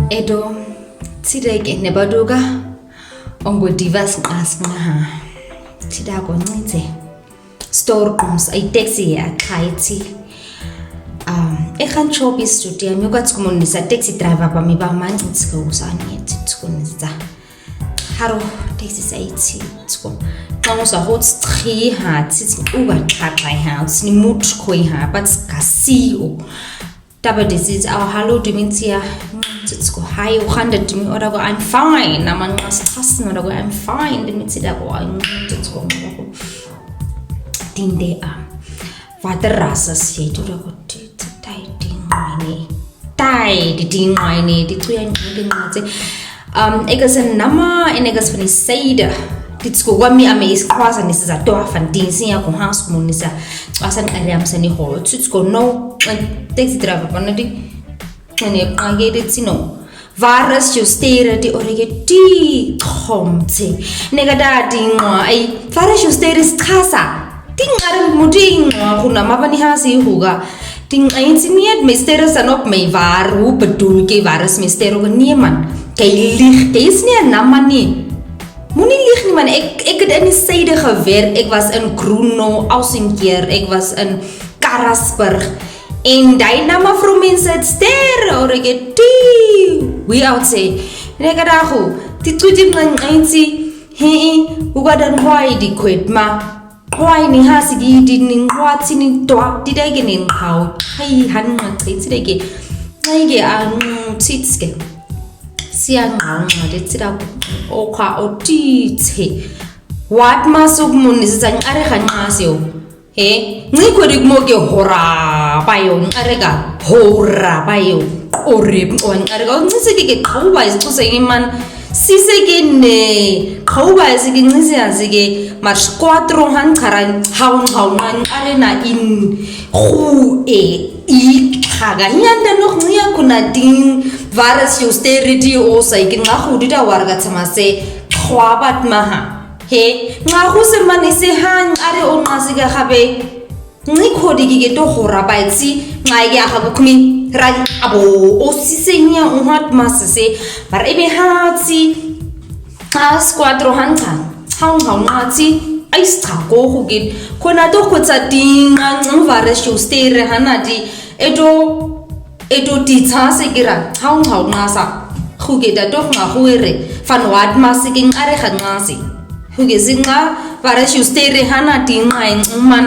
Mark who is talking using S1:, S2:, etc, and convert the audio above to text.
S1: Edo, tideke nebaduka ongodiva sinqasinaha. Tidako ncitse. Storerooms ay taxi yakhayithi. Ekhan shop studio miyokwathi kumonisa taxi driver ba miba mancitse usani yethi tsukunisa. Haro taxi sayithi tsuko. Xa usahothi chi ha tsithi uba xaxa ha tsini muthi khoi ha but kasio. Taba disease our hello dementia tsuko hi ukhanda dimi ora go I'm fine namanqasixasina ora go I'm fine dementia go tsuko ngoko dinde vaterasa siethu ora dingqine diczuya ingqinqatse ekasen nama enegas van die syde ditsko kwami ame isikhwaza nesizatofa ndinsiya ku house kumonisa xasan qariamsani ho tsutsko no taxi driver banadi xene qangede tsino varas jo stere di orege di khomtse negada dingwa ai varas jo stere skasa dingare mudingwa kuna mabani hasi huga ding eintimiet mestero sanop me varu bedoel ke varas mestero ke nieman kay lig keis nie namani moenie lieg nie man ek het in die syde gewerk ek was in Groenlo Alsinkeer ek was in Karasburg en daai nama vir mense het ster or ek het we out say neka dago die tuti mnqaintsi he ukadan why di kwet ma why ni hasigi di ningwathi ni twa di dai ke ningkhau hey han ngqaitsi deke ngeke titske siyanqanqa letsira okha otithe what masukumunisa ngare khanqasyo he ngikhori kumoke hora bayo ngareka hora bayo orep onqareka uncise ke qhawuba isixuse iman sisekene qhawuba isikincise yazike march 4 hanqara hawnqawnqan arena in khu ikhaga nyanda nokhnya kuna ding varas austerity osa ikinqahudita warga tsamase khwabat maha he nqahu manise han are onqasika khabe ngikhodi ke to hora baitsi nqayya hakukhumi ran abo osisenya unhat masase bar ebe hatsi as 4 hanqa hawnqatsi aisthako hugit khona to khotsa dinga ngvaras austerity hanati edo titsase kira hawnqasa khugeta to ngahuere fan wat masiking are khanqasi hugezinga varas austerity hanati nqain man